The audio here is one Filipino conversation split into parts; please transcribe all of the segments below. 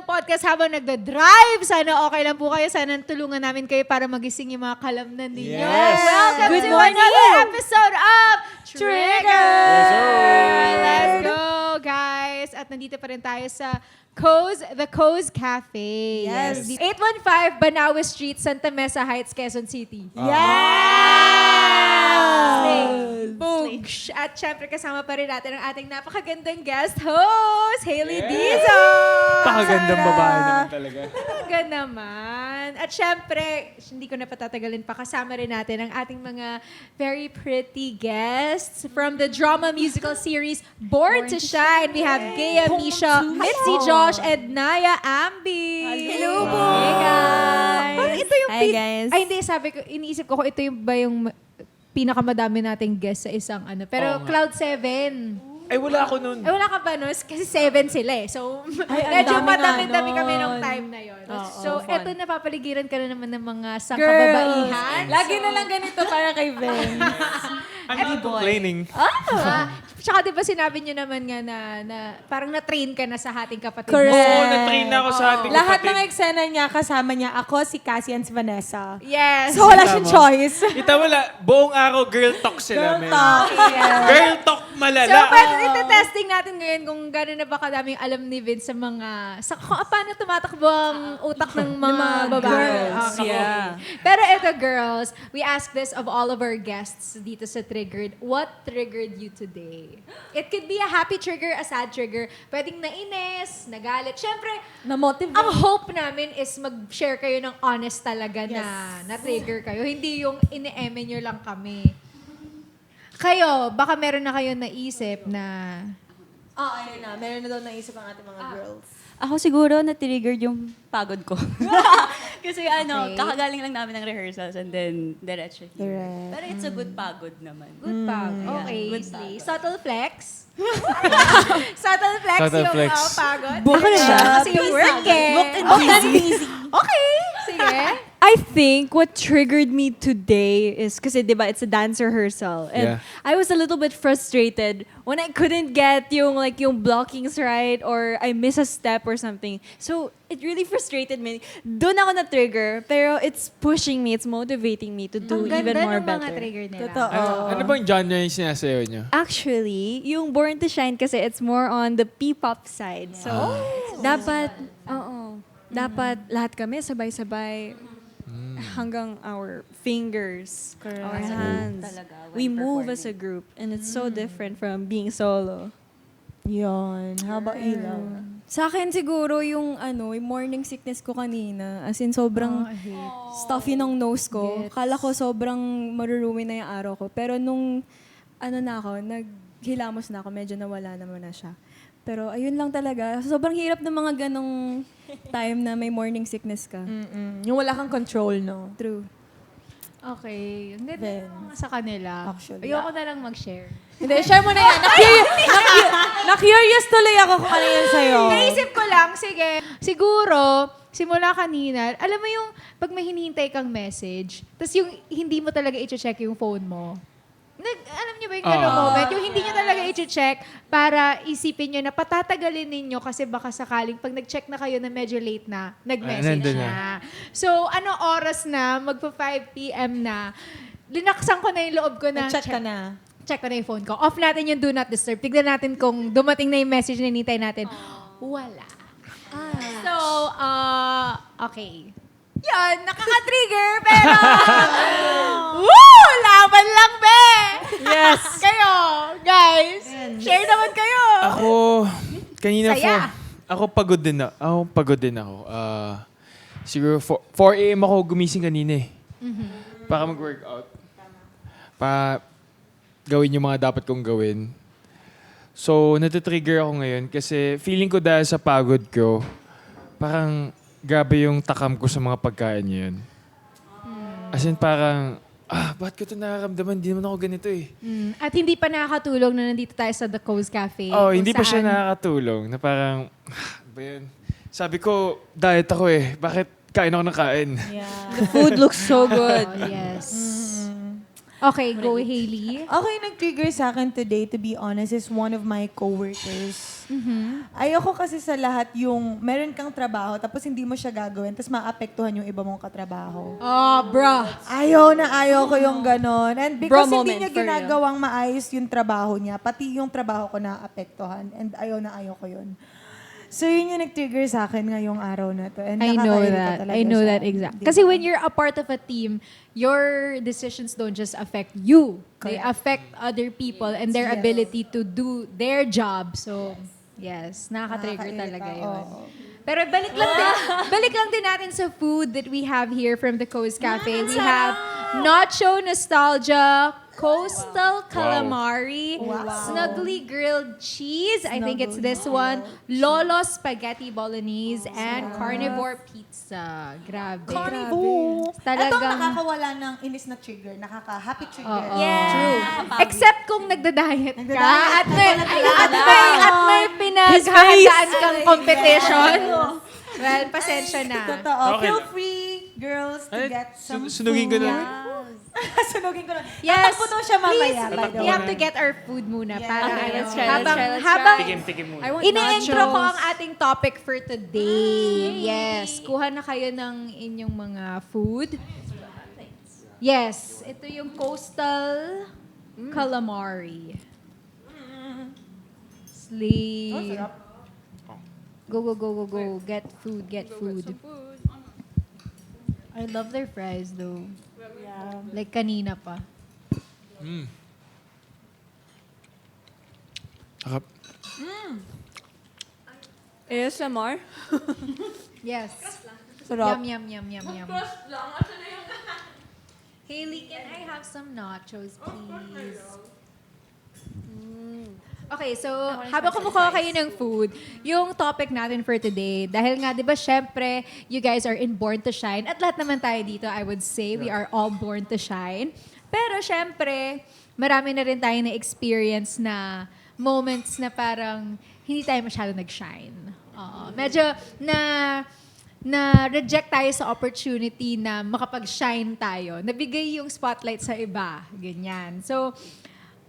ng podcast habang nagda-drive. Sana okay lang po kayo. Sana tulungan namin kayo para magising yung mga kalamnan ninyo. Yes. Welcome Good to morning. another episode of Trigger! Yes, sir. Let's go, guys! At nandito pa rin tayo sa The Co's Cafe. Yes. 815 Banawe Street, Santa Mesa Heights, Quezon City. Yes! Boogs! At syempre kasama pa rin natin ang ating napakagandang guest host, Hailey Yes. Dizzo! Pakagandang babae naman talaga. Talaga naman. At syempre, hindi ko na patatagalin pa, kasama rin natin ang ating mga very pretty guests from the drama musical series Born to Shine. We have Gaya Misha, Mitzi Josh, and Naya Ambi. Hello po. Hey guys. Parang ito yung Hi, guys. Ay hindi, sabi ko, iniisip ko kung ito yung ba yung pinakamadami nating guests sa isang ano. Pero Oo nga. Cloud7. Ay, wala ako nun. Eh, wala ka ba, no? Kasi 7 sila eh. So, Ay, ang medyo dami madami-dami nga kami nun. nung time na yon. Oo, So, fun. eto napapaligiran ka na naman ng mga sangkababaihan. Lagi na lang ganito para kay Vince. I'm not complaining. Tsaka di ba sinabi niyo naman nga na parang na-train ka na sa hating kapatid. Correct. Oo, na-train na ako sa ating Lahat kapatid. ng eksena niya, kasama niya, ako, si Cassie, and si Vanessa. Yes. So, wala siyang Tama. choice. Ita wala, buong araw girl talk sila. Girl men. talk. Girl talk So, malala. pwede ito-testing natin ngayon kung gano'n na ba kadaming alam ni Vince sa mga, kung paano tumatakbo ang utak ng mga babae. girls, Okay. yeah. Pero ito, girls, we ask this of all of our guests dito sa Triggered. What triggered you today? It could be a happy trigger, a sad trigger. Pwedeng nainis, nagalit. Siyempre, Na-motivate. ang hope namin is mag-share kayo ng honest talaga Yes. na trigger kayo. Hindi yung ine-eme nyo lang kami. Kayo, baka meron na kayo naisip na... Ayun na. Meron na daw naisip ang ating mga girls. Ako siguro na-triggered yung pagod ko. Kasi Okay. kakagaling lang namin ng rehearsals and then diretso here. Correct. Pero it's a good pagod naman. Good pag. yeah. Okay. Good Slay. pagod. Subtle flex. Subtle flex Subtle yung flex. pagod. Ako na siya. Kasi yung work eh. Booked and busy. Okay. Sige. I think what triggered me today is kasi diba it's a dance rehearsal and Yeah. I was a little bit frustrated when I couldn't get yung blockings right or I miss a step or something. So it really frustrated me. Doon ako na trigger pero it's pushing me, it's motivating me to do Ang even ganda more ng mga better. trigger nila. Totoo. Ano bang genre yung sinasayaw nyo? Actually, yung Born to Shine kasi it's more on the P-pop side. So dapat dapat lahat kami sabay-sabay hanggang our fingers, our hands. Talaga, when We move performing. as a group and it's so different from being solo. Yun. How about Ilaw? Sa akin siguro yung yung morning sickness ko kanina. As in sobrang stuffy ng nose ko. Gets. Kala ko sobrang marurumin na yung araw ko. Pero nung naghilamos na ako, medyo nawala naman na siya. Pero ayun lang talaga. Sobrang hirap ng mga ganong time na may morning sickness ka. Yung wala kang control, no? True. Okay. Ang ganda Then, ng mga sa kanila. actually. Ayoko na lang mag-share. Hindi, share mo na yan. Na-curious tuloy ako kung ano yan sa'yo. Naisip ko lang, sige, siguro, simula kanina, alam mo yung pag may hinihintay kang message, tapos yung hindi mo talaga i-check yung phone mo. Alam niyo ba yung gano'ng moment? Yung hindi niyo talaga i-check para isipin niyo na patatagalin ninyo kasi baka sakaling pag nag-check na kayo na medyo late na, nag-message nandun na. So, ano oras na, magpa 5 p.m. na, linaksan ko na yung loob ko na, Nag-chat ka na. check ko na yung phone ko. Off natin yung do not disturb. Tignan natin kung dumating na yung message na hinintay natin. Wala. So, okay. Yan, nakaka-trigger, pero... Woo! Laban lang, be! Yes. Kayo, guys, share naman kayo. Ako, kanina Saya. ako pagod din na. Ako pagod din ako. Siguro 4 a.m. ako gumising kanina eh. Para mag-workout. Para gawin yung mga dapat kong gawin. So, natitrigger ako ngayon kasi feeling ko dahil sa pagod ko, parang grabe yung takam ko sa mga pagkain ngayon. As in parang, ba't ko ito nararamdaman? Hindi naman ako ganito eh. At hindi pa nakakatulong na nandito tayo sa The Co's Cafe. Oh, kung hindi pa siya saan- nakakatulong. Na parang, ba yun? Sabi ko, diet ako eh. Bakit kain ako ng kain? Yeah. The food looks so good. Oh, yes. Okay, go Hailey. Okay, nag-trigger sa akin today, to be honest, is one of my coworkers. Ayoko kasi sa lahat yung meron kang trabaho, tapos hindi mo siya gagawin, tapos maapektuhan yung iba mong katrabaho. Oh, bro. Ayaw ko yung ganon. And because Bro hindi moment niya for you. ginagawang maayos yung trabaho niya, pati yung trabaho ko naapektuhan. And ayaw ko yun. So yun yung nag-trigger sa akin ngayong araw na to. And I know nakakairita that. talaga I know siya. that exactly. Diba? Kasi when you're a part of a team, your decisions don't just affect you. They affect other people and their Yes. ability to do their job. So, yes, nakaka-trigger Nakakairita, talaga yun. oo. Pero balik lang din natin sa food that we have here from the Coast Cafe. We have Nacho Nostalgia, Coastal Calamari, Snuggly Grilled Cheese, I think it's this one, Lolo Spaghetti Bolognese, and Carnivore Pizza. Grabe. Carnivore. Talagang- Ito ang nakakawala ng inis na trigger. Nakaka-happy trigger. Oo. Yeah. True. Pagod. Except kung nagda-diet ka Nagda-diet. at may pinaghahandaan kang competition. Well, pasensya na. Totoo. Okay Feel lang. free, girls, to Ay, get some sunugin ko food. na. Sunugin ko na. Yes. Tatakbo daw siya mamaya. Please, by the we way. have to get our food muna. Yeah. Para Okay, let's ano, try, let's try, let's habang Tikim muna. I want ini-intro ko nachos. ang ating topic for today. Yes. Kuha na kayo ng inyong mga food. Yes. Ito yung Coastal Calamari. Slay. Go, go, go, go, go. Get food, get food. I love their fries though. Like kanina pa. Sarap. ASMR? Yes. Sarap. Yum, yum, yum, yum, yum. Hailey, can I have some nachos, please? Okay, so habang kumukuha kayo ng food, yung topic natin for today, dahil nga, di ba, syempre, you guys are in Born to Shine, at lahat naman tayo dito, I would say, we are all born to shine. Pero syempre, marami na rin tayo na experience na moments na parang hindi tayo masyado nag-shine. Medyo na-reject tayo sa opportunity na makapag-shine tayo. Nabigay yung spotlight sa iba. Ganyan. So,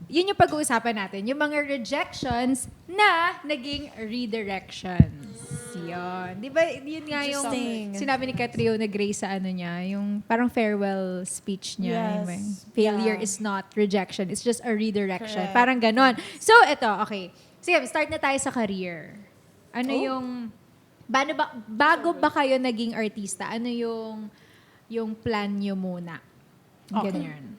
yun yung pag-uusapan natin. Yung mga rejections na naging redirections. Yun. Di ba, yun nga yung Interesting. sinabi ni Katrio na Grace sa ano niya, yung parang farewell speech niya. Yes. Yung failure is not rejection. It's just a redirection. Parang ganon. So, ito, okay. Sige, start na tayo sa career. Ano yung, bago ba kayo naging artista, ano yung plan nyo muna? Ganyan.